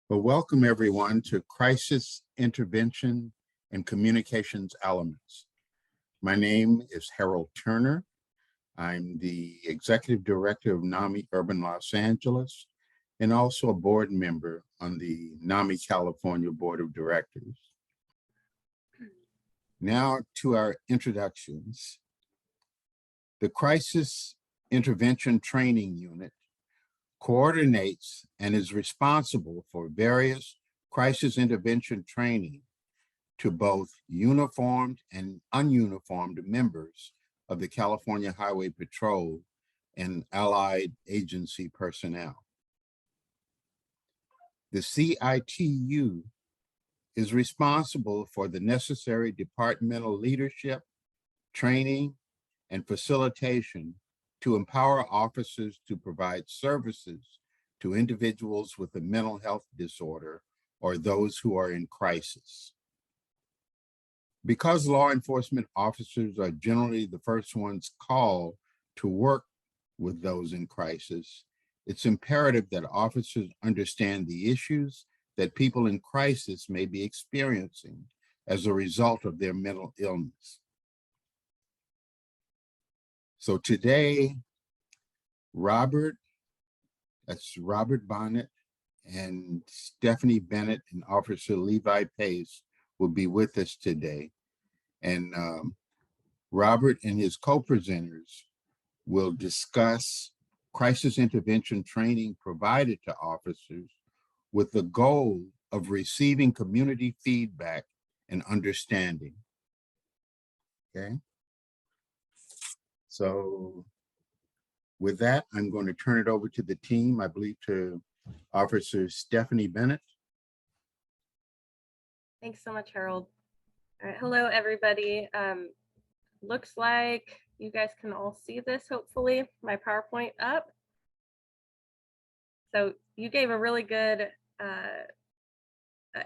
Well, welcome everyone to Crisis Intervention and Communications Elements. My name is Harold Turner. I'm the Executive Director of NAMI Urban Los Angeles and also a board member on the NAMI California Board of Directors. Now to our introductions. The Crisis Intervention Training Unit coordinates and is responsible for various crisis intervention training to both uniformed and ununiformed members of the California Highway Patrol and allied agency personnel. The CITU is responsible for the necessary departmental leadership, training, and facilitation to empower officers to provide services to individuals with a mental health disorder or those who are in crisis. Because law enforcement officers are generally the first ones called to work with those in crisis, it's imperative that officers understand the issues that people in crisis may be experiencing as a result of their mental illness. So today, Robert Bonnett and Stehanie Bennett and Officer Levi Pace will be with us today. And Robert and his co-presenters will discuss crisis intervention training provided to officers with the goal of receiving community feedback and understanding. Okay. So with that, I'm going to turn it over to the team, I believe to Officer Stehanie Bennett. Thanks so much, Harold. All right, hello, everybody. Looks like you guys can all see this, hopefully, my PowerPoint up. So you gave a really good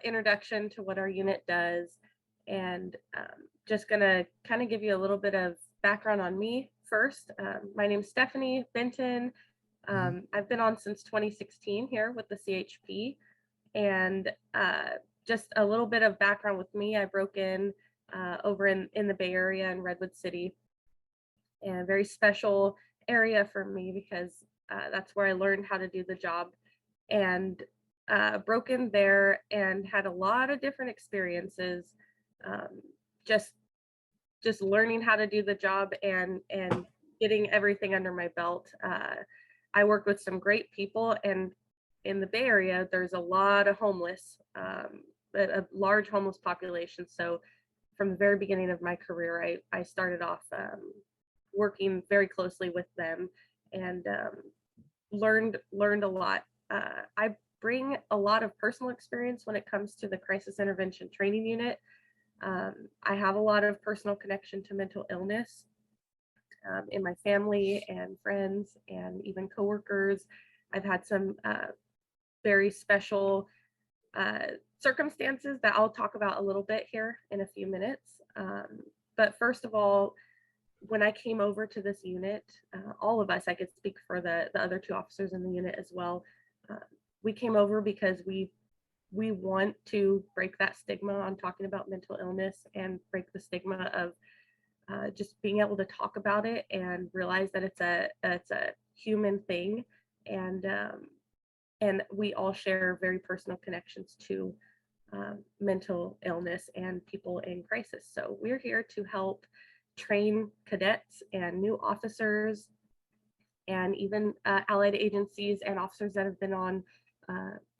introduction to what our unit does, and just gonna kind of give you a little bit of background on me first. My name's Stehanie Benton. I've been on since 2016 here with the CHP, and just a little bit of background with me. I broke in over in the Bay Area in Redwood City, and a very special area for me because that's where I learned how to do the job, and broke in there and had a lot of different experiences, just learning how to do the job and getting everything under my belt. I worked with some great people, and in the Bay Area, there's a lot of homeless, a large homeless population. So from the very beginning of my career, I started off working very closely with them and learned a lot. I bring a lot of personal experience when it comes to the crisis intervention training unit. I have a lot of personal connection to mental illness in my family and friends and even coworkers. I've had some very special circumstances that I'll talk about a little bit here in a few minutes. But first of all, when I came over to this unit, all of us, I could speak for the other two officers in the unit as well, we came over because we want to break that stigma on talking about mental illness and break the stigma of just being able to talk about it and realize that it's a human thing, and we all share very personal connections to mental illness and people in crisis. So we're here to help train cadets and new officers and even allied agencies and officers that have been on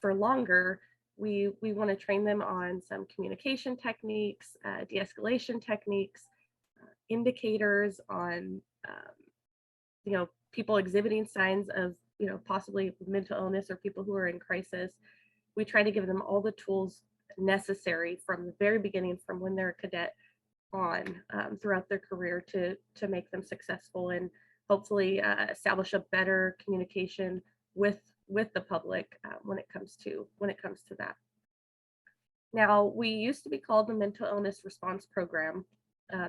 for longer. We want to train them on some communication techniques, de-escalation techniques, indicators on people exhibiting signs of possibly mental illness or people who are in crisis. We try to give them all the tools necessary from the very beginning, from when they're a cadet on, throughout their career to make them successful and hopefully establish a better communication with the public when it comes to that. Now, we used to be called the Mental Illness Response Program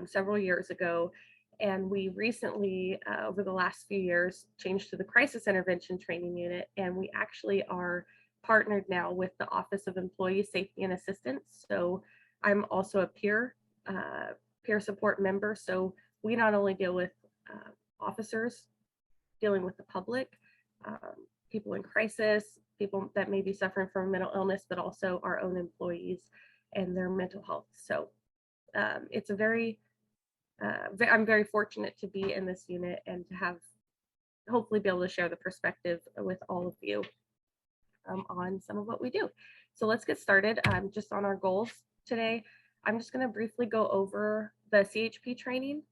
several years ago, and we recently, over the last few years, changed to the Crisis Intervention Training Unit, and we actually are partnered now with the Office of Employee Safety and Assistance. So I'm also a peer support member. So we not only deal with officers dealing with the public, people in crisis, people that may be suffering from mental illness, but also our own employees and their mental health. So it's a I'm very fortunate to be in this unit and to have hopefully be able to share the perspective with all of you on some of what we do. So let's get started just on our goals today. I'm just going to briefly go over the CHP training.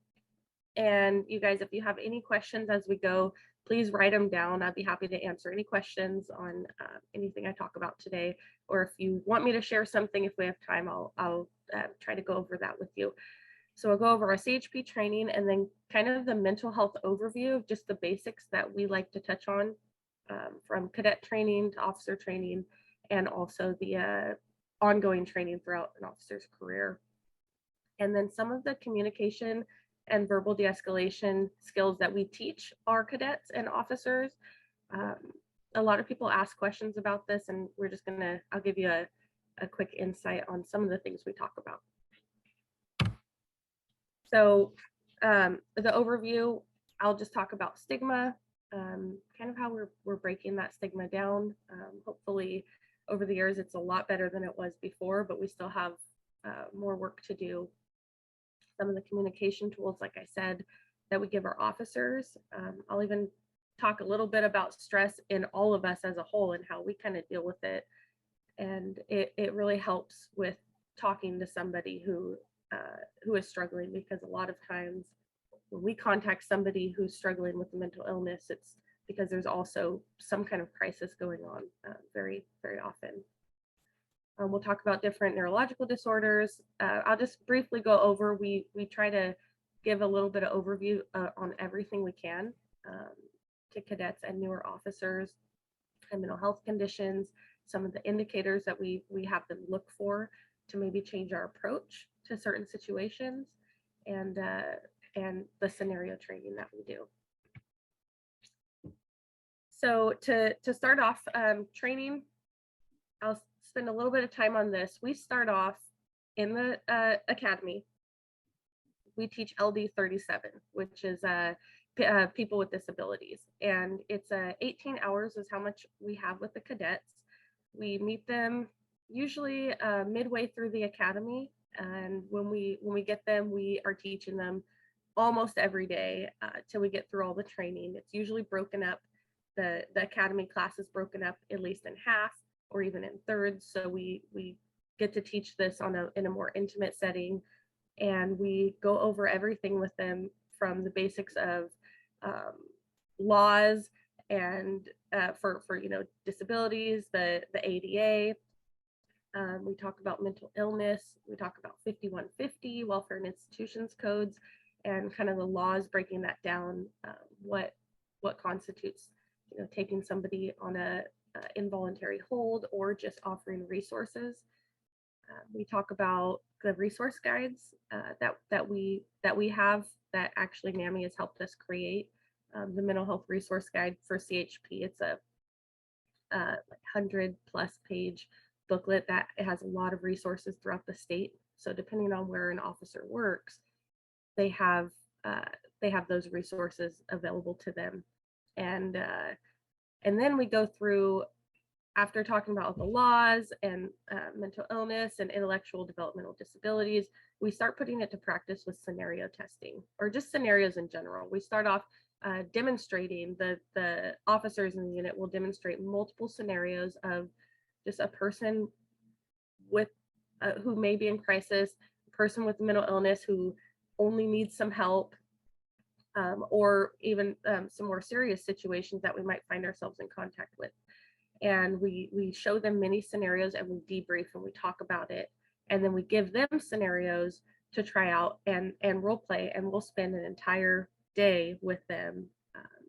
And you guys, if you have any questions as we go, please write them down. I'd be happy to answer any questions on anything I talk about today. Or if you want me to share something, if we have time, I'll try to go over that with you. So I'll go over our CHP training and then kind of the mental health overview of just the basics that we like to touch on from cadet training to officer training, and also the ongoing training throughout an officer's career. And then some of the communication and verbal de-escalation skills that we teach our cadets and officers. A lot of people ask questions about this, and I'll give you a quick insight on some of the things we talk about. So the overview, I'll just talk about stigma, kind of how we're breaking that stigma down. Hopefully over the years, it's a lot better than it was before, but we still have more work to do. Some of the communication tools, like I said, that we give our officers. I'll even talk a little bit about stress in all of us as a whole and how we kind of deal with it. And it really helps with talking to somebody who is struggling, because a lot of times when we contact somebody who's struggling with a mental illness, it's because there's also some kind of crisis going on very, very often. We'll talk about different neurological disorders. I'll just briefly go over, we try to give a little bit of overview on everything we can to cadets and newer officers, and mental health conditions, some of the indicators that we have them look for to maybe change our approach to certain situations, and the scenario training that we do. So to start off training, I'll spend a little bit of time on this. We start off in the academy. We teach LD 37, which is people with disabilities, and it's 18 hours is how much we have with the cadets. We meet them usually midway through the academy, and when we get them, we are teaching them almost every day till we get through all the training. It's usually broken up. The academy class is broken up at least in half or even in thirds, so we get to teach this in a more intimate setting, and we go over everything with them from the basics of laws and for disabilities, the ADA. We talk about mental illness. We talk about 5150 welfare and institutions codes, and kind of the laws, breaking that down. What constitutes taking somebody on a involuntary hold or just offering resources. We talk about the resource guides that we have, that actually NAMI has helped us create. The mental health resource guide for CHP. It's a 100+ page booklet that has a lot of resources throughout the state. So depending on where an officer works, they have those resources available to them. And then we go through, after talking about the laws and mental illness and intellectual developmental disabilities, we start putting it to practice with scenario testing, or just scenarios in general. We start off demonstrating, the officers in the unit will demonstrate multiple scenarios of just a person with who may be in crisis, a person with mental illness who only needs some help, or even some more serious situations that we might find ourselves in contact with. And we show them many scenarios, and we debrief and we talk about it, and then we give them scenarios to try out and role play, and we'll spend an entire day with them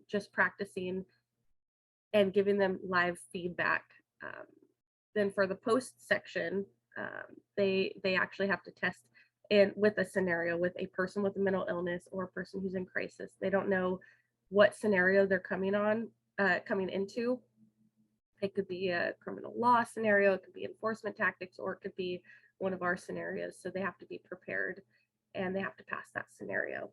just practicing and giving them live feedback. Then for the post section, they actually have to test with a scenario with a person with a mental illness or a person who's in crisis. They don't know what scenario they're coming into. It could be a criminal law scenario, it could be enforcement tactics, or it could be one of our scenarios. So they have to be prepared and they have to pass that scenario.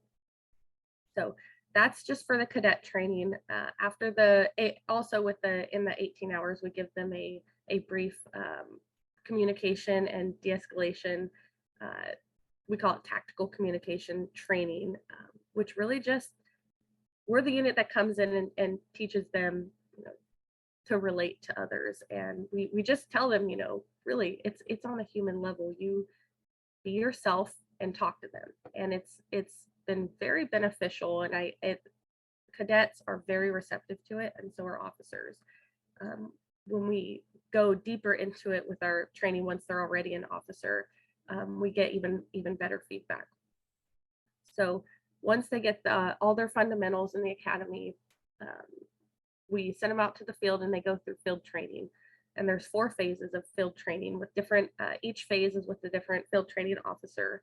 So that's just for the cadet training. After also in the 18 hours, we give them a brief communication and de-escalation. We call it tactical communication training, which really just, we're the unit that comes in and teaches them, to relate to others. And we just tell them, really it's on a human level. You be yourself and talk to them. And it's been very beneficial. And cadets are very receptive to it, and so are officers. When we go deeper into it with our training, once they're already an officer, we get even better feedback. So once they get all their fundamentals in the academy, we send them out to the field and they go through field training. And there's 4 phases of field training with different, each phase is with a different field training officer.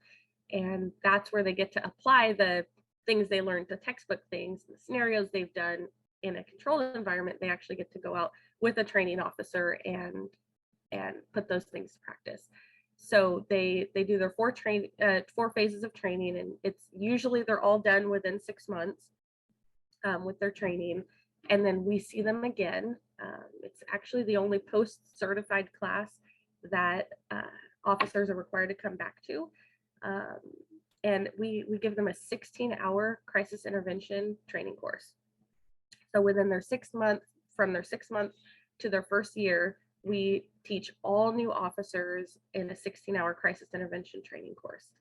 And that's where they get to apply the things they learned, the textbook things, the scenarios they've done in a controlled environment. They actually get to go out with a training officer and put those things to practice. So they do their 4 phases of training, and it's usually they're all done within 6 months with their training. And then we see them again. It's actually the only post-certified class that officers are required to come back to. And we give them a 16-hour crisis intervention training course. So within their 6 months, from their 6 months to their first year, we teach all new officers in a 16-hour crisis intervention training course.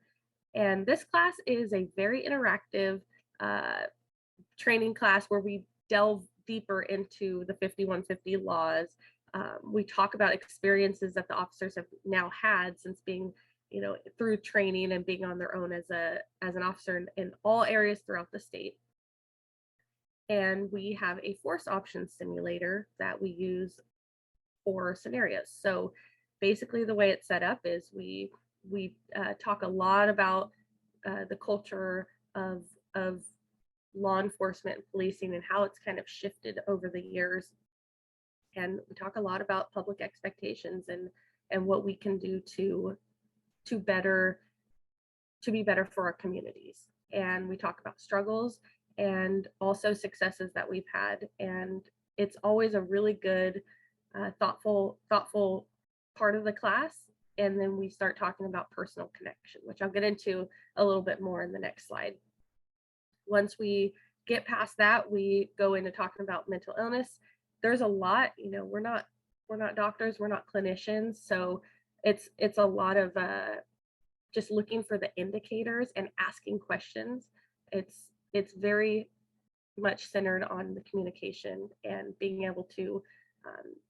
And this class is a very interactive training class where we delve deeper into the 5150 laws. We talk about experiences that the officers have now had since being, through training and being on their own as an officer in all areas throughout the state. And we have a force options simulator that we use for scenarios. So basically the way it's set up is we talk a lot about the culture of law enforcement and policing and how it's kind of shifted over the years. And we talk a lot about public expectations and what we can do to be better for our communities. And we talk about struggles and also successes that we've had. And it's always a really good, thoughtful part of the class. And then we start talking about personal connection, which I'll get into a little bit more in the next slide. Once we get past that, we go into talking about mental illness. There's a lot, we're not doctors, we're not clinicians. So it's a lot of just looking for the indicators and asking questions. It's very much centered on the communication and being able to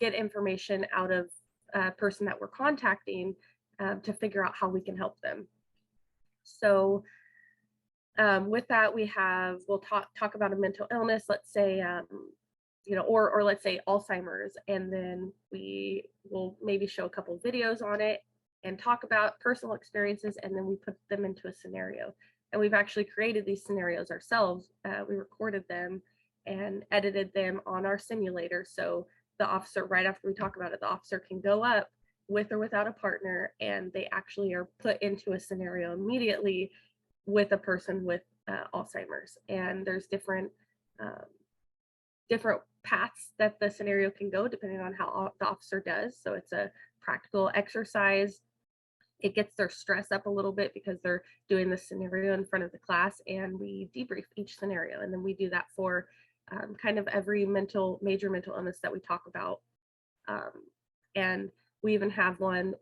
get information out of a person that we're contacting to figure out how we can help them. So with that, we'll talk about a mental illness, let's say, or let's say Alzheimer's, and then we will maybe show a couple videos on it and talk about personal experiences, and then we put them into a scenario. And we've actually created these scenarios ourselves. We recorded them and edited them on our simulator. So the officer, right after we talk about it, the officer can go up with or without a partner, and they actually are put into a scenario immediately with a person with Alzheimer's. And there's different paths that the scenario can go depending on how the officer does. So it's a practical exercise. It gets their stress up a little bit because they're doing the scenario in front of the class, and we debrief each scenario. And then we do that for kind of every major mental illness that we talk about. And we even have one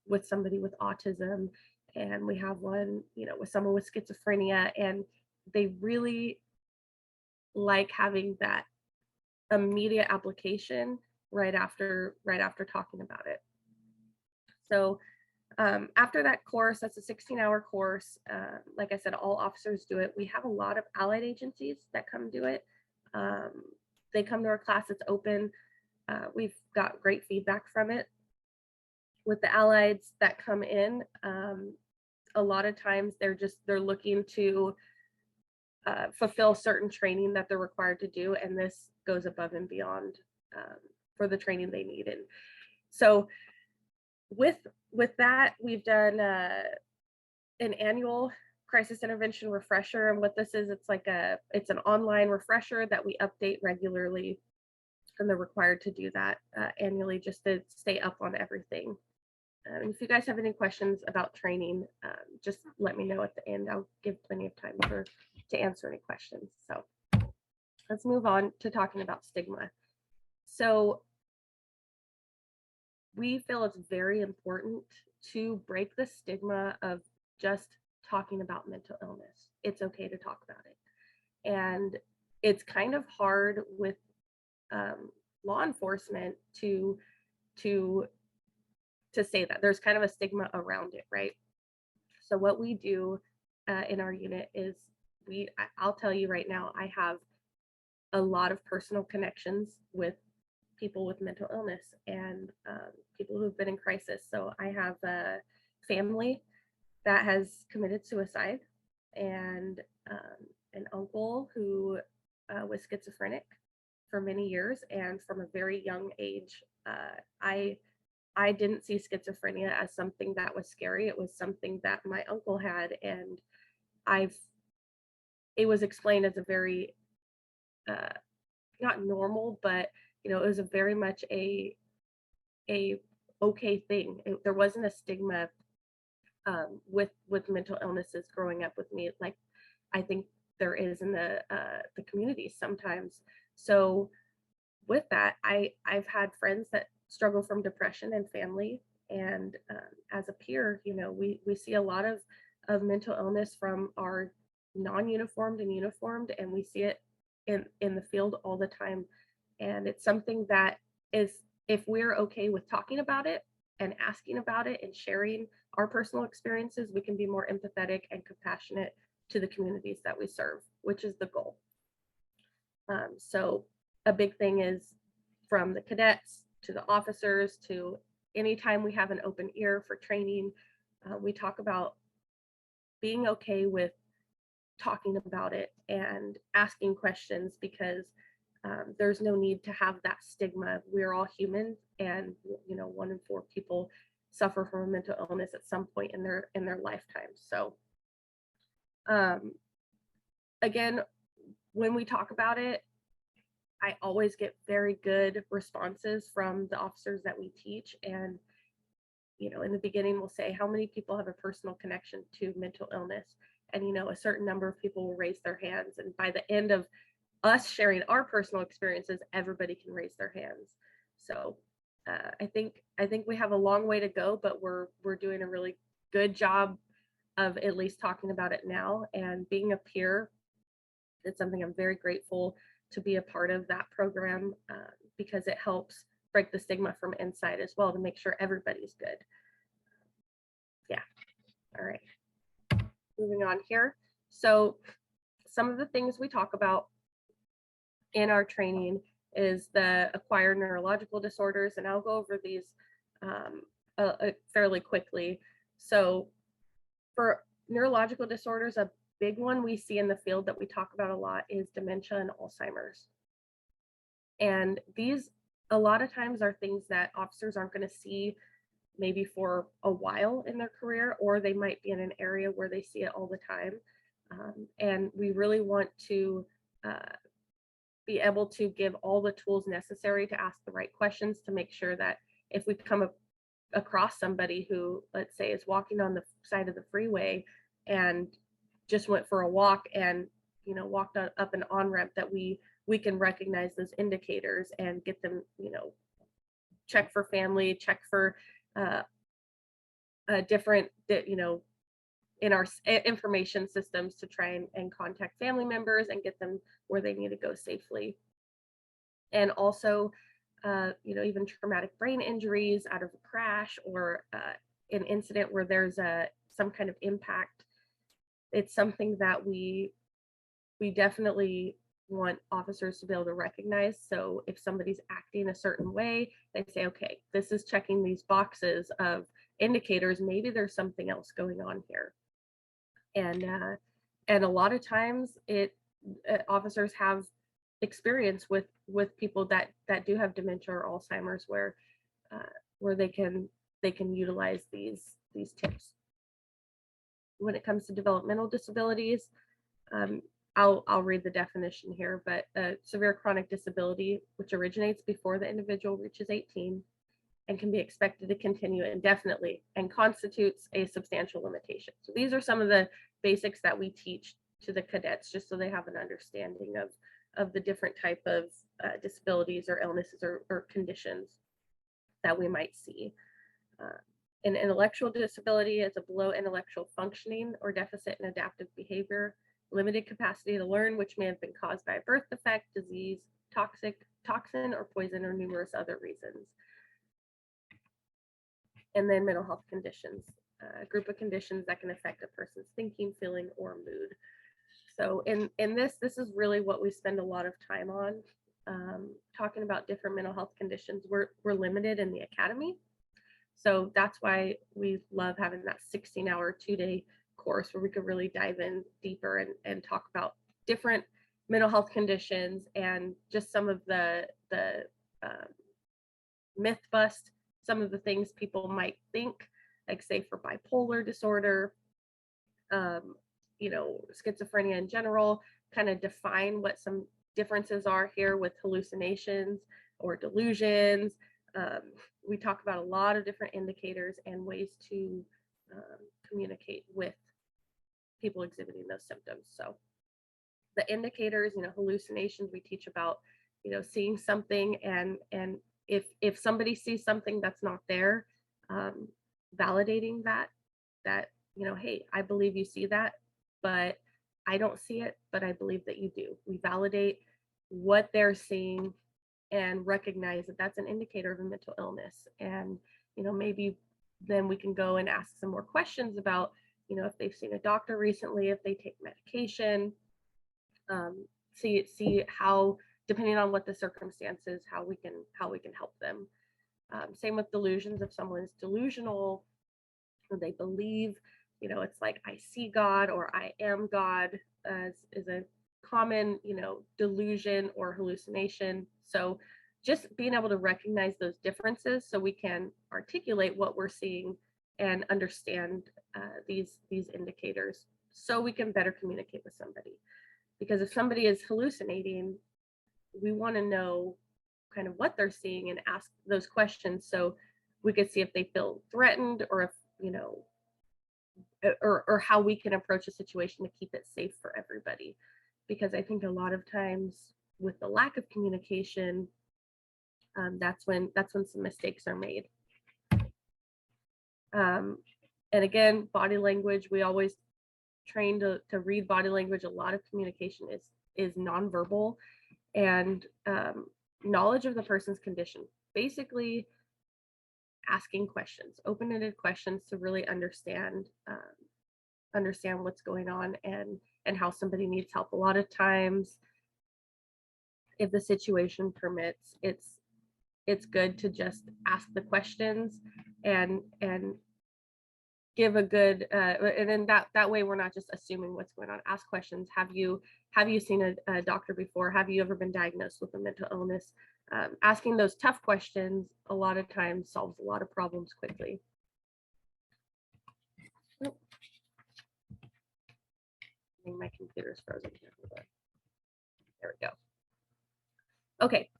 with somebody with autism, and we have one, with someone with schizophrenia, and they really like having that immediate application right after talking about it. So after that course, that's a 16-hour course. Like I said, all officers do it. We have a lot of allied agencies that come do it. They come to our class, it's open. We've got great feedback from it. With the allieds that come in, a lot of times they're looking to fulfill certain training that they're required to do, and this goes above and beyond for the training they need. And so with that, we've done an annual crisis intervention refresher. And what this is, it's an online refresher that we update regularly, and they're required to do that annually just to stay up on everything. If you guys have any questions about training, just let me know at the end. I'll give plenty of time to answer any questions. So let's move on to talking about stigma. So we feel it's very important to break the stigma of just talking about mental illness. It's okay to talk about it. And it's kind of hard with law enforcement to say that. There's kind of a stigma around it, right? So what we do in our unit is I'll tell you right now, I have a lot of personal connections with people with mental illness and people who've been in crisis. So I have a family that has committed suicide, and an uncle who was schizophrenic for many years, and from a very young age, I didn't see schizophrenia as something that was scary. It was something that my uncle had, and it was explained as a very not normal, but it was a very much a okay thing. There wasn't a stigma with mental illnesses growing up with me, like I think there is in the community sometimes. So with that, I've had friends that struggle from depression and family, and as a peer, we see a lot of mental illness from our non-uniformed and uniformed, and we see it in the field all the time. And it's something that is, if we're okay with talking about it and asking about it and sharing our personal experiences, we can be more empathetic and compassionate to the communities that we serve, which is the goal. So a big thing is, from the cadets to the officers to anytime we have an open ear for training, we talk about being okay with talking about it and asking questions, because there's no need to have that stigma. We're all human, and 1 in 4 people suffer from a mental illness at some point in their lifetime. So again, when we talk about it, I always get very good responses from the officers that we teach. And in the beginning, we'll say, how many people have a personal connection to mental illness? And a certain number of people will raise their hands, and by the end of us sharing our personal experiences, everybody can raise their hands. So I think we have a long way to go, but we're doing a really good job of at least talking about it now. And being a peer, it's something I'm very grateful to be a part of that program, because it helps break the stigma from inside as well, to make sure everybody's good. Yeah. All right. Moving on here. So some of the things we talk about in our training is the acquired neurological disorders, and I'll go over these fairly quickly. So for neurological disorders, a big one we see in the field that we talk about a lot is dementia and Alzheimer's. And these a lot of times are things that officers aren't going to see maybe for a while in their career, or they might be in an area where they see it all the time. And we really want to be able to give all the tools necessary to ask the right questions, to make sure that if we come across somebody who, let's say, is walking on the side of the freeway and just went for a walk and walked up an on-ramp, that we can recognize those indicators and get them, check for family, check for different, in our information systems, to try and contact family members and get them where they need to go safely. And also, even traumatic brain injuries out of a crash or an incident where there's some kind of impact. It's something that we definitely want officers to be able to recognize. So if somebody's acting a certain way, they say, okay, this is checking these boxes of indicators, maybe there's something else going on here. And a lot of times officers have experience with people that do have dementia or Alzheimer's, where they can utilize these tips. When it comes to developmental disabilities, I'll read the definition here, but severe chronic disability which originates before the individual reaches 18 and can be expected to continue indefinitely and constitutes a substantial limitation. So these are some of the basics that we teach to the cadets, just so they have an understanding of the different type of disabilities or illnesses or conditions that we might see. An intellectual disability is a below intellectual functioning or deficit in adaptive behavior, limited capacity to learn, which may have been caused by a birth defect, disease, toxin or poison, or numerous other reasons. And then mental health conditions, a group of conditions that can affect a person's thinking, feeling, or mood. So in this is really what we spend a lot of time on, talking about different mental health conditions. We're limited in the academy. So that's why we love having that 16-hour 2-day course where we could really dive in deeper and talk about different mental health conditions and just some of the myth bust, some of the things people might think, like say for bipolar disorder, schizophrenia in general, kind of define what some differences are here with hallucinations or delusions. We talk about a lot of different indicators and ways to communicate with people exhibiting those symptoms. So the indicators, hallucinations, we teach about, seeing something, and if somebody sees something that's not there, validating that, hey, I believe you see that, but I don't see it, but I believe that you do. We validate what they're seeing and recognize that that's an indicator of a mental illness. And, maybe then we can go and ask some more questions about, if they've seen a doctor recently, if they take medication, see how, depending on what the circumstances, how we can help them. Same with delusions. If someone's delusional, or they believe, it's like I see God or I am God, is a common, delusion or hallucination. So just being able to recognize those differences so we can articulate what we're seeing and understand these indicators so we can better communicate with somebody. Because if somebody is hallucinating, we want to know kind of what they're seeing and ask those questions so we could see if they feel threatened, or if, or how we can approach a situation to keep it safe for everybody. Because I think a lot of times with the lack of communication, that's when some mistakes are made. And again, body language, we always train to read body language. A lot of communication is nonverbal, and knowledge of the person's condition. Basically, asking questions, open-ended questions to really understand what's going on and how somebody needs help. A lot of times, if the situation permits, it's good to just ask the questions and give a good and then that way we're not just assuming what's going on. Ask questions. Have you seen a doctor before? Have you ever been diagnosed with a mental illness? Asking those tough questions a lot of times solves a lot of problems quickly. I think my computer's frozen here. There we go. Okay,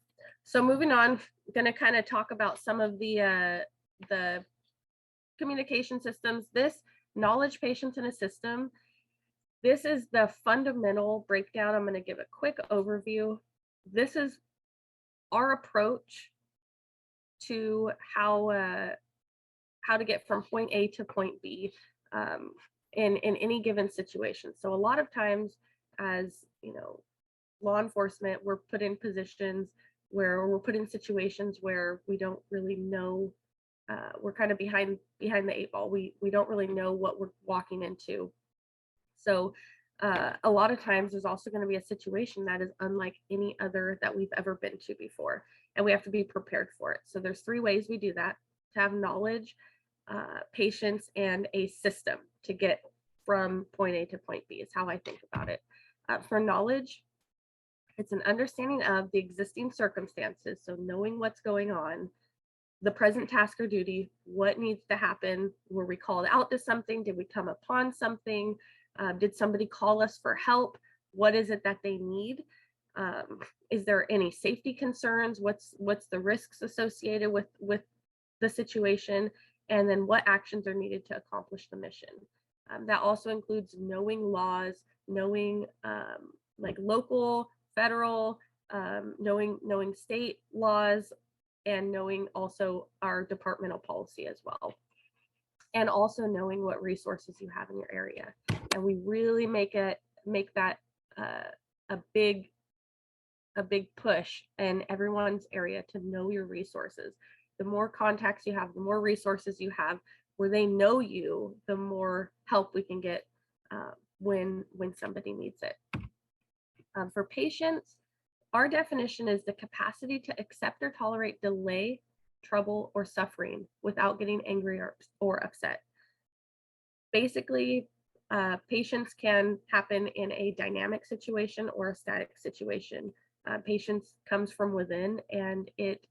so moving on, I'm going to kind of talk about some of the communication systems. This knowledge patients in a system, this is the fundamental breakdown. I'm going to give a quick overview. This is our approach to how to get from point A to point B in any given situation. So a lot of times, as law enforcement, we're put in positions where we're put in situations where we don't really know. We're kind of behind the 8 ball. We don't really know what we're walking into. So a lot of times there's also going to be a situation that is unlike any other that we've ever been to before, and we have to be prepared for it. So there's 3 ways we do that: to have knowledge, patience, and a system to get from point A to point B is how I think about it. For knowledge, It's an understanding of the existing circumstances, so knowing what's going on, the present task or duty, what needs to happen, were we called out to something, did we come upon something, did somebody call us for help, what is it that they need, is there any safety concerns, what's the risks associated with the situation, and then what actions are needed to accomplish the mission. That also includes knowing laws, knowing like local, federal, knowing state laws, and knowing also our departmental policy as well. And also knowing what resources you have in your area. And we really make that a big push in everyone's area to know your resources. The more contacts you have, the more resources you have where they know you, the more help we can get when somebody needs it. For patients, our definition is the capacity to accept or tolerate delay, trouble, or suffering without getting angry or upset. Basically, patients can happen in a dynamic situation or a static situation. Patience comes from within, and it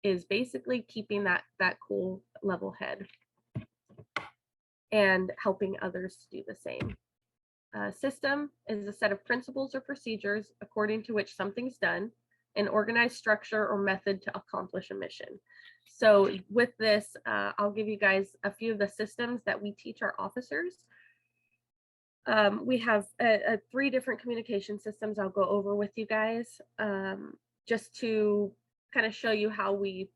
is basically keeping that cool, level head and helping others to do the same. System is a set of principles or procedures according to which something's done, an organized structure or method to accomplish a mission. So with this, I'll give you guys a few of the systems that we teach our officers. We have 3 different communication systems I'll go over with you guys, just to kind of show you how we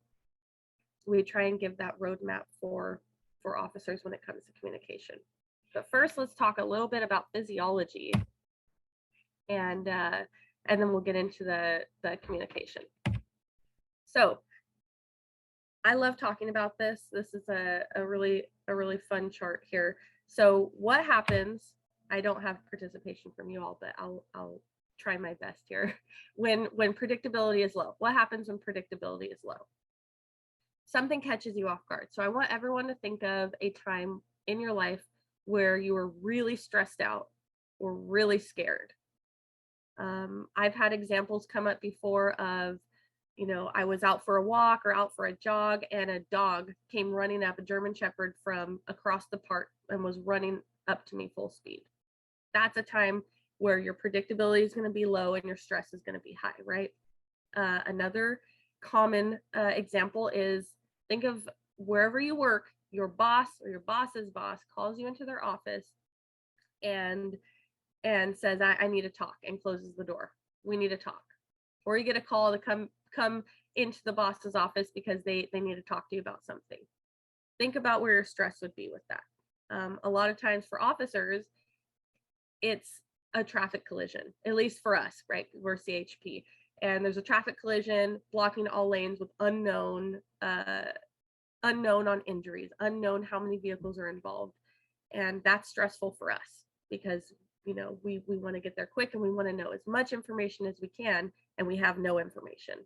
try and give that roadmap for officers when it comes to communication. But first, let's talk a little bit about physiology, and then we'll get into the communication. So I love talking about this. This is a really fun chart here. So what happens? I don't have participation from you all, but I'll try my best here. When predictability is low, what happens when predictability is low? Something catches you off guard. So I want everyone to think of a time in your life where you were really stressed out or really scared. I've had examples come up before of, I was out for a walk or out for a jog, and a dog came running up, a German Shepherd from across the park, and was running up to me full speed. That's a time where your predictability is going to be low and your stress is going to be high, right? Another common example is, think of wherever you work, your boss or your boss's boss calls you into their office and says, I need to talk, and closes the door. We need to talk. Or you get a call to come into the boss's office because they need to talk to you about something. Think about where your stress would be with that. A lot of times for officers, it's a traffic collision, at least for us, right? We're CHP. And there's a traffic collision blocking all lanes with unknown on injuries, unknown how many vehicles are involved. And that's stressful for us because, we want to get there quick, and we want to know as much information as we can, and we have no information.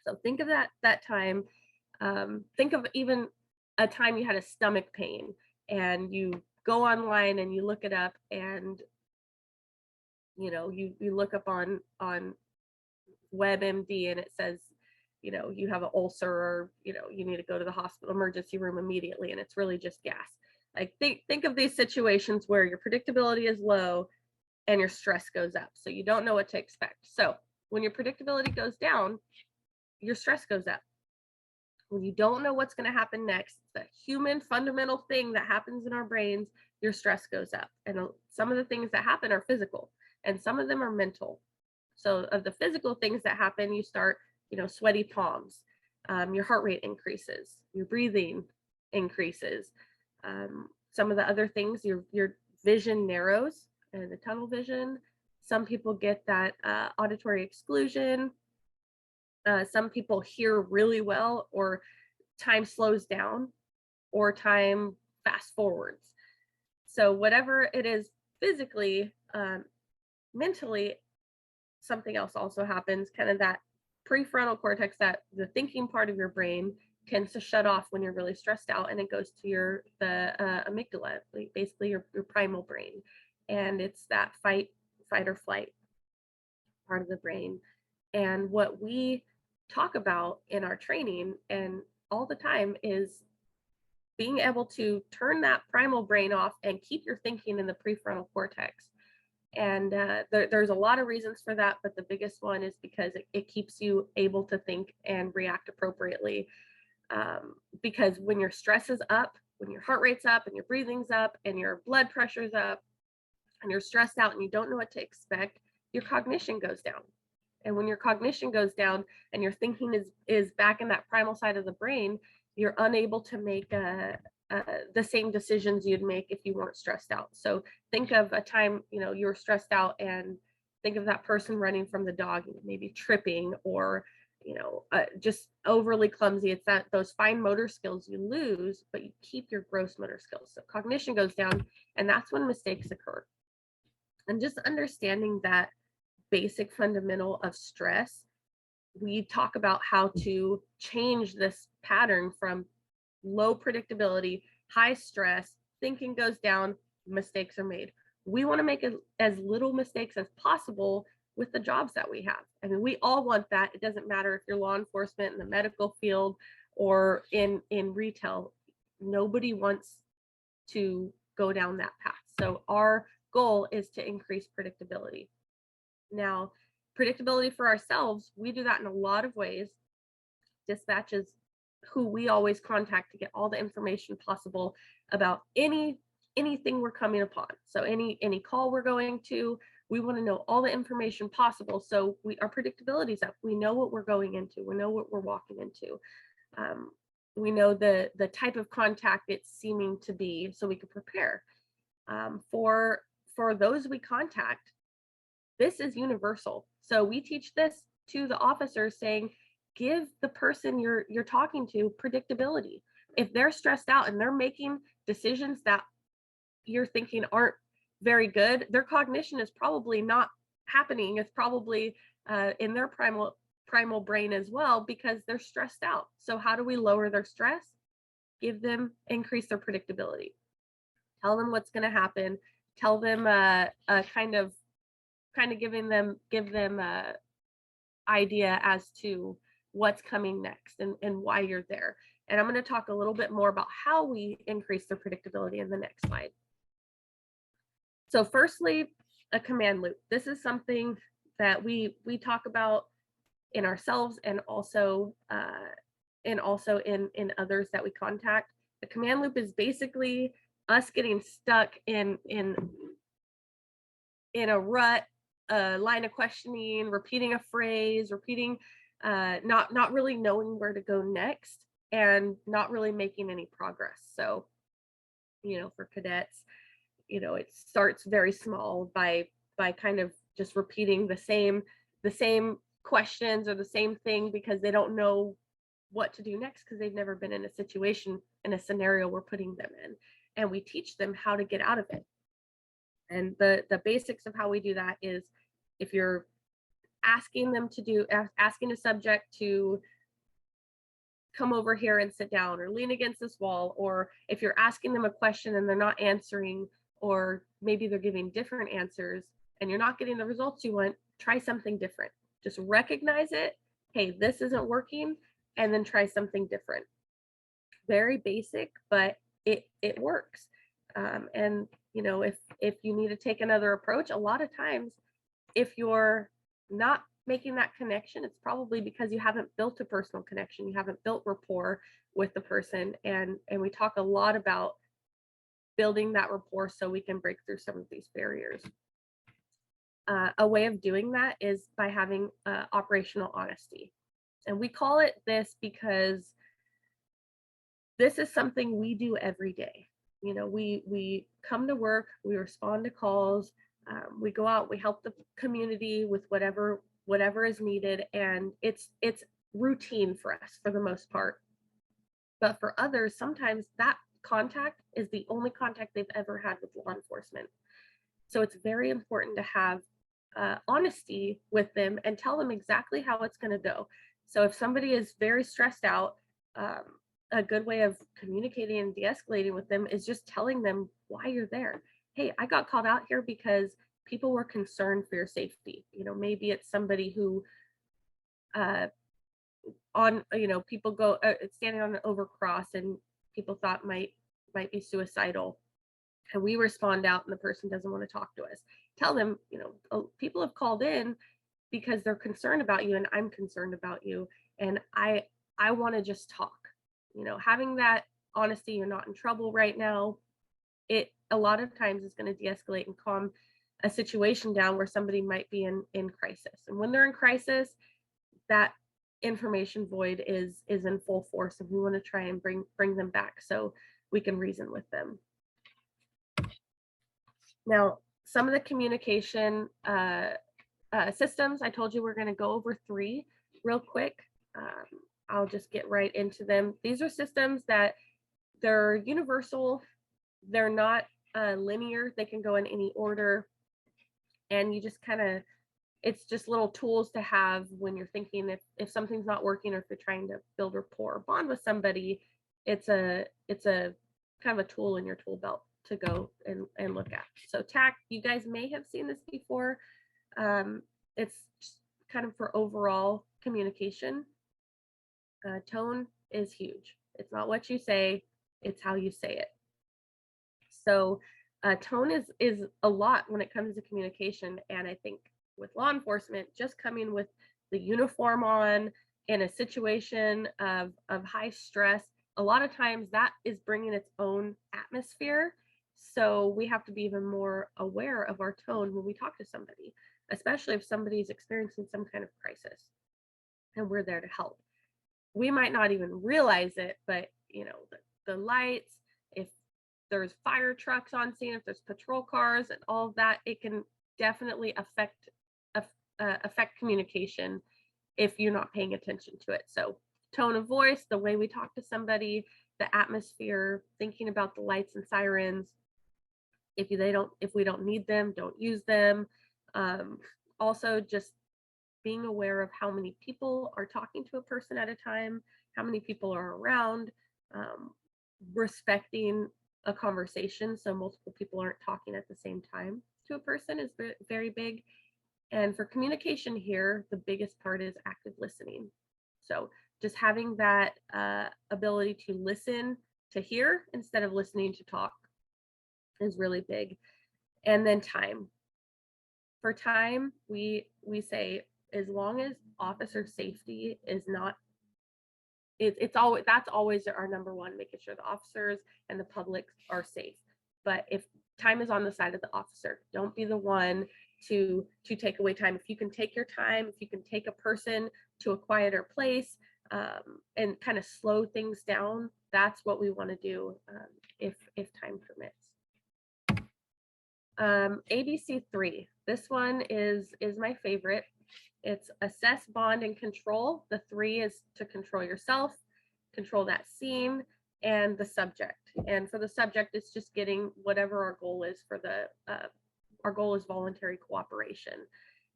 So think of that time. Think of even a time you had a stomach pain, and you go online and you look it up, and you look up on WebMD, and it says, you have an ulcer, or, you need to go to the hospital emergency room immediately, and it's really just gas. Like, think of these situations where your predictability is low and your stress goes up. So you don't know what to expect. So when your predictability goes down, your stress goes up. When you don't know what's going to happen next, the human fundamental thing that happens in our brains, your stress goes up. And some of the things that happen are physical, and some of them are mental. So of the physical things that happen, you start, sweaty palms, your heart rate increases, your breathing increases. Some of the other things, your vision narrows, and the tunnel vision. Some people get that auditory exclusion. Some people hear really well, or time slows down, or time fast forwards. So whatever it is physically, mentally, something else also happens. Kind of that prefrontal cortex, that the thinking part of your brain, tends to shut off when you're really stressed out, and it goes to the amygdala, basically your primal brain, and it's that fight or flight. part of the brain. And what we talk about in our training and all the time is being able to turn that primal brain off and keep your thinking in the prefrontal cortex. And there's a lot of reasons for that, but the biggest one is because it keeps you able to think and react appropriately. Because when your stress is up, when your heart rate's up and your breathing's up and your blood pressure's up and you're stressed out and you don't know what to expect, your cognition goes down. And when your cognition goes down and your thinking is back in that primal side of the brain, you're unable to make the same decisions you'd make if you weren't stressed out. So think of a time, you were stressed out, and think of that person running from the dog, maybe tripping or just overly clumsy. It's that those fine motor skills you lose, but you keep your gross motor skills. So cognition goes down, and that's when mistakes occur. And just understanding that basic fundamental of stress, we talk about how to change this pattern from low predictability, high stress, thinking goes down, mistakes are made. We want to make as little mistakes as possible with the jobs that we have. I mean, we all want that. It doesn't matter if you're law enforcement, in the medical field, or in retail. Nobody wants to go down that path. So our goal is to increase predictability. Now, predictability for ourselves, we do that in a lot of ways. Dispatch is who we always contact to get all the information possible about anything we're coming upon. So any call we're going to, we want to know all the information possible. So our predictability is up. We know what we're going into. We know what we're walking into. We know the type of contact it's seeming to be, so we can prepare. For those we contact, this is universal. So we teach this to the officers, saying, give the person you're talking to predictability. If they're stressed out and they're making decisions that you're thinking aren't very good, their cognition is probably not happening. It's probably in their primal brain as well, because they're stressed out. So how do we lower their stress? Increase their predictability. Tell them what's going to happen. Tell them kind of give them a idea as to what's coming next and why you're there. And I'm going to talk a little bit more about how we increase their predictability in the next slide. So firstly, a command loop. This is something that we talk about in ourselves and also in others that we contact. The command loop is basically us getting stuck in a rut, a line of questioning, repeating a phrase, not really knowing where to go next, and not really making any progress. So, for cadets, it starts very small by kind of just repeating the same questions or the same thing, because they don't know what to do next, because they've never been in a scenario we're putting them in, and we teach them how to get out of it. And the basics of how we do that is, if you're asking a subject to come over here and sit down or lean against this wall, or if you're asking them a question and they're not answering, or maybe they're giving different answers and you're not getting the results you want, try something different. Just recognize it. Hey, this isn't working, and then try something different. Very basic, but it works. And if you need to take another approach, a lot of times, if you're not making that connection, it's probably because you haven't built a personal connection. You haven't built rapport with the person. And we talk a lot about building that rapport so we can break through some of these barriers. A way of doing that is by having operational honesty. And we call it this because this is something we do every day. We come to work, we respond to calls, we go out, we help the community with whatever is needed, and it's routine for us for the most part. But for others, sometimes that contact is the only contact they've ever had with law enforcement. So it's very important to have honesty with them and tell them exactly how it's going to go. So if somebody is very stressed out, a good way of communicating and de-escalating with them is just telling them why you're there. Hey, I got called out here because people were concerned for your safety. Maybe it's somebody who people go standing on an overcross and people thought might be suicidal, and we respond out and the person doesn't want to talk to us. Tell them, people have called in because they're concerned about you, and I'm concerned about you, and I want to just talk. Having that honesty, you're not in trouble right now, it a lot of times is going to de-escalate and calm a situation down where somebody might be in crisis. And when they're in crisis, that information void is in full force, and we want to try and bring them back so we can reason with them. Now, some of the communication systems, I told you we're going to go over 3 real quick. I'll just get right into them. These are systems that they're universal. They're not linear. They can go in any order. And you just it's just little tools to have when you're thinking if something's not working, or if you're trying to build rapport or bond with somebody. It's a kind of a tool in your tool belt to go and look at. So TAC, you guys may have seen this before. It's just kind of for overall communication. Tone is huge. It's not what you say, it's how you say it. So tone is a lot when it comes to communication. And I think with law enforcement, just coming with the uniform on in a situation of high stress, a lot of times that is bringing its own atmosphere. So we have to be even more aware of our tone when we talk to somebody, especially if somebody is experiencing some kind of crisis and we're there to help. We might not even realize it, but the lights, if there's fire trucks on scene, if there's patrol cars and all of that, it can definitely affect communication if you're not paying attention to it. So tone of voice, the way we talk to somebody, the atmosphere, thinking about the lights and sirens. If we don't need them, don't use them. Also, just being aware of how many people are talking to a person at a time, how many people are around, respecting a conversation so multiple people aren't talking at the same time to a person is very big. And for communication here, the biggest part is active listening. So just having that ability to listen to hear instead of listening to talk is really big. And then time. For time, we say, as long as officer safety is not, that's always our number one, making sure the officers and the public are safe. But if time is on the side of the officer, don't be the one to take away time. If you can take your time, if you can take a person to a quieter place and kind of slow things down, that's what we want to do if time permits. ABC 3, this one is my favorite. It's assess, bond, and control. The 3 is to control yourself, control that scene, and the subject. And for the subject, it's just getting whatever our goal is for our goal is voluntary cooperation.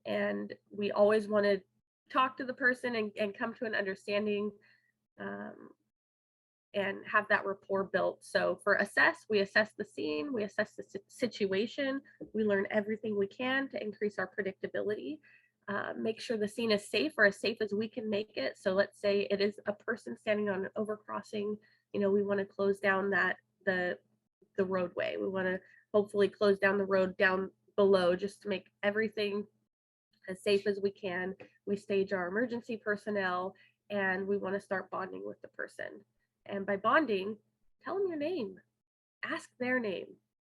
And we always want to talk to the person and come to an understanding and have that rapport built. So for assess, we assess the scene, we assess the situation, we learn everything we can to increase our predictability. Make sure the scene is safe, or as safe as we can make it. So let's say it is a person standing on an overcrossing, we want to close down the roadway. We want to hopefully close down the road down below just to make everything as safe as we can. We stage our emergency personnel and we want to start bonding with the person. And by bonding, tell them your name, ask their name,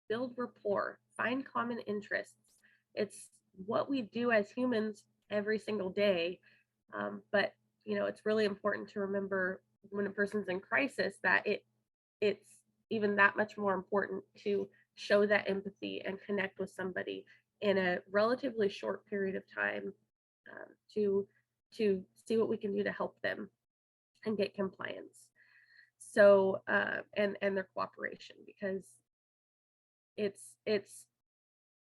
build rapport, find common interests. It's what we do as humans every single day. But it's really important to remember when a person's in crisis that it's even that much more important to show that empathy and connect with somebody in a relatively short period of time to see what we can do to help them and get compliance. So and their cooperation, because it's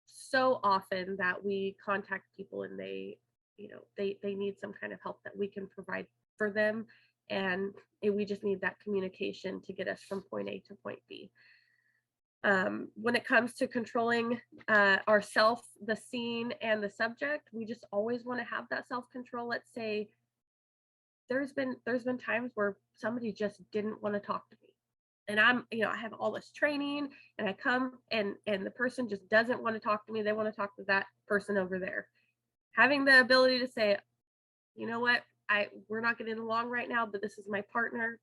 so often that we contact people and they need some kind of help that we can provide for them, and we just need that communication to get us from point A to point B. When it comes to controlling ourself, the scene, and the subject, we just always want to have that self-control. Let's say there's been times where somebody just didn't want to talk to me, and I have all this training, and I come and the person just doesn't want to talk to me. They want to talk to that person over there. Having the ability to say, you know what, we're not getting along right now, but this is my partner,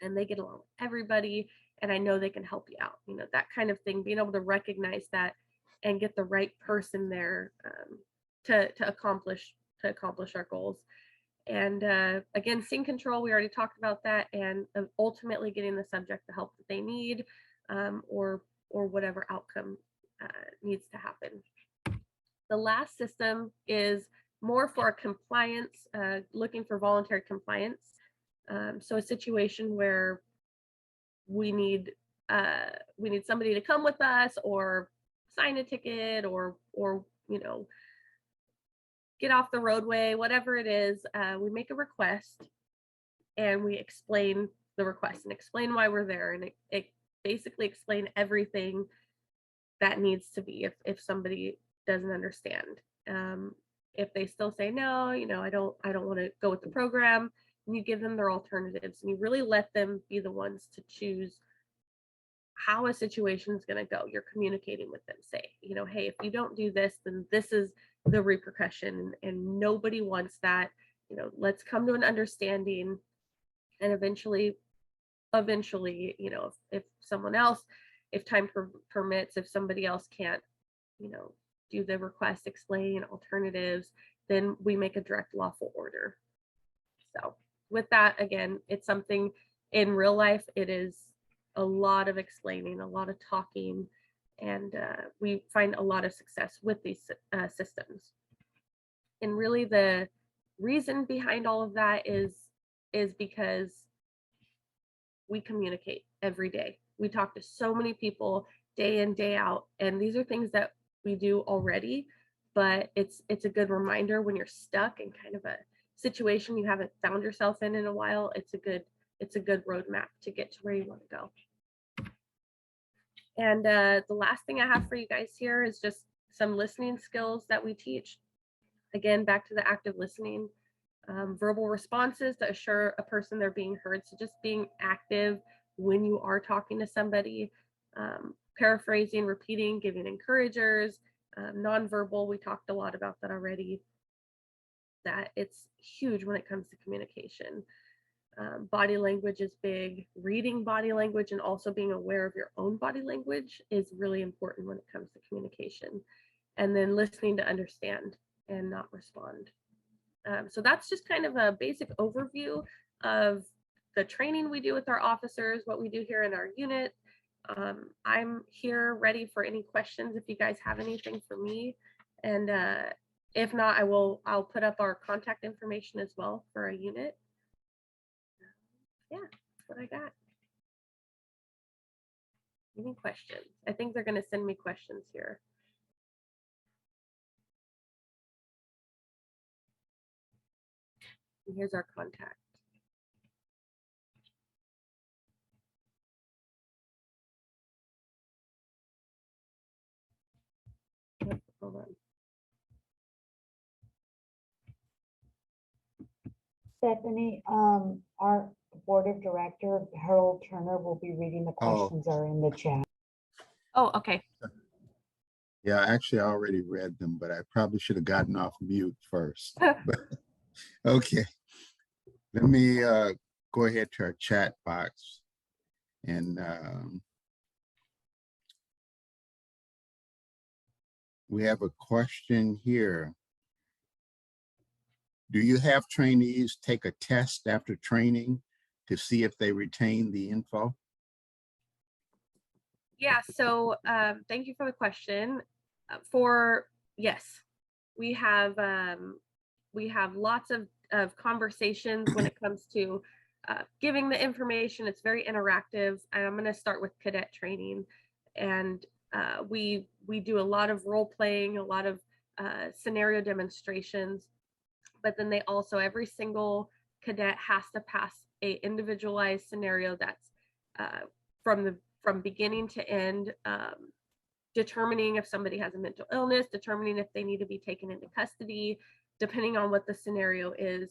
and they get along with everybody, and I know they can help you out. That kind of thing, being able to recognize that and get the right person there to accomplish our goals. And again, scene control, we already talked about that, and ultimately getting the subject the help that they need, or whatever outcome needs to happen. The last system is more for compliance, looking for voluntary compliance. So a situation where we need somebody to come with us, or sign a ticket, or get off the roadway, whatever it is. We make a request, and we explain the request and explain why we're there, and it basically explain everything that needs to be, if somebody doesn't understand. If they still say no, I don't want to go with the program, and you give them their alternatives, and you really let them be the ones to choose how a situation is going to go. You're communicating with them, say, hey, if you don't do this, then this is the repercussion, and nobody wants that. Let's come to an understanding, and eventually, if someone else, if time permits, if somebody else can't, do the request, explain alternatives, then we make a direct lawful order. So with that, again, it's something in real life, it is a lot of explaining, a lot of talking, and we find a lot of success with these systems. And really the reason behind all of that is because we communicate every day. We talk to so many people day in, day out, and these are things that we do already, but it's a good reminder when you're stuck in kind of a situation you haven't found yourself in a while. It's a good roadmap to get to where you want to go. And the last thing I have for you guys here is just some listening skills that we teach. Again, back to the active listening, verbal responses that assure a person they're being heard. So just being active when you are talking to somebody, paraphrasing, repeating, giving encouragers, nonverbal. We talked a lot about that already, that it's huge when it comes to communication. Body language is big. Reading body language and also being aware of your own body language is really important when it comes to communication. And then listening to understand and not respond. So that's just kind of a basic overview of the training we do with our officers, what we do here in our unit. I'm here ready for any questions if you guys have anything for me. And if not, I'll put up our contact information as well for our unit. Yeah, that's what I got. Any questions? I think they're going to send me questions here. And here's our contact. Yep, hold on. Stephanie, our board of director, Harold Turner, will be reading the questions that are in the chat. Oh, okay. Yeah, actually, I already read them, but I probably should have gotten off mute first. But, okay, let me go ahead to our chat box, and we have a question here. Do you have trainees take a test after training to see if they retain the info? Yeah, so thank you for the question. Yes, we have lots of conversations when it comes to giving the information. It's very interactive. I'm going to start with cadet training, and we do a lot of role playing, a lot of scenario demonstrations, but then they also, every single cadet has to pass a individualized scenario that's from from beginning to end, determining if somebody has a mental illness, determining if they need to be taken into custody, depending on what the scenario is,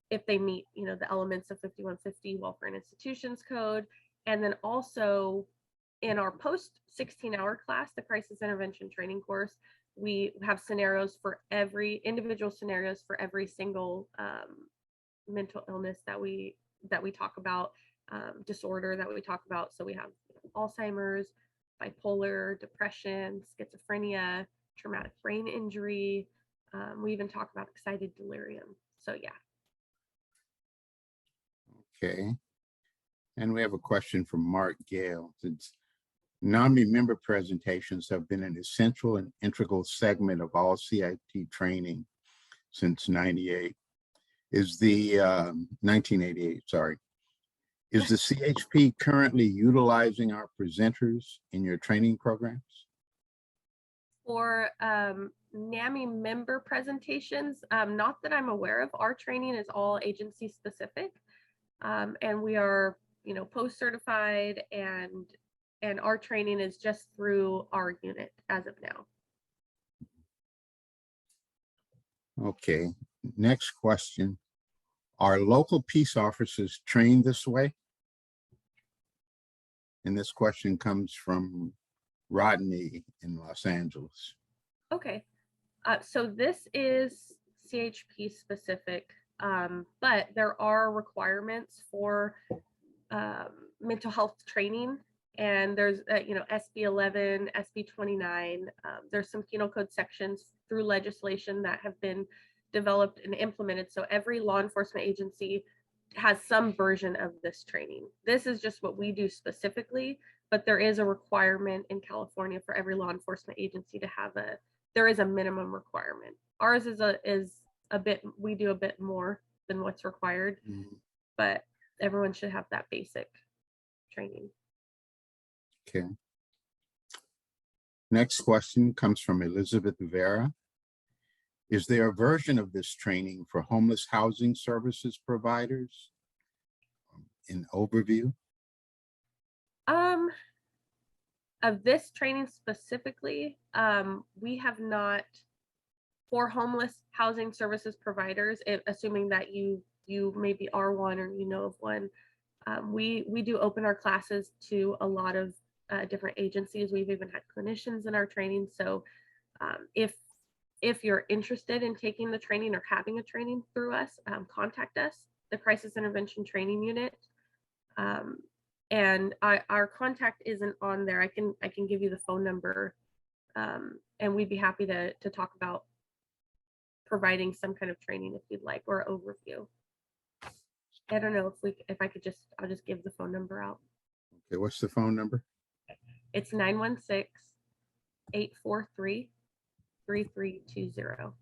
if they meet, the elements of 5150 Welfare and Institutions Code. And then also in our post 16-hour class, the Crisis Intervention Training course, we have scenarios for individual scenarios for every single mental illness that we talk about, disorder that we talk about. So we have Alzheimer's, bipolar, depression, schizophrenia, traumatic brain injury. We even talk about excited delirium. So yeah. Okay. And we have a question from Mark Gale. Since non-member presentations have been an essential and integral segment of all CIT training since 1988, sorry. Is the CHP currently utilizing our presenters in your training programs? For NAMI member presentations, not that I'm aware of. Our training is all agency specific, and we are, post-certified, and our training is just through our unit as of now. Okay, next question. Are local peace officers trained this way? And this question comes from Rodney in Los Angeles. Okay, so this is CHP specific, but there are requirements for mental health training, and there's SB 11, SB 29. There's some penal code sections through legislation that have been developed and implemented. So every law enforcement agency has some version of this training. This is just what we do specifically, but there is a requirement in California for every law enforcement agency to have there is a minimum requirement. Ours is a bit, we do a bit more than what's required, but everyone should have that basic training. Okay. Next question comes from Elizabeth Vera. Is there a version of this training for homeless housing services providers? In overview? Of this training specifically, we have not, for homeless housing services providers, assuming that you maybe are one or you know of one, we do open our classes to a lot of different agencies. We've even had clinicians in our training. So if you're interested in taking the training or having a training through us, contact us, the Crisis Intervention Training Unit. And our contact isn't on there. I can give you the phone number, and we'd be happy to talk about providing some kind of training if you'd like, or overview. I don't know if I could I'll just give the phone number out. Okay, what's the phone number? It's 916-843-3320.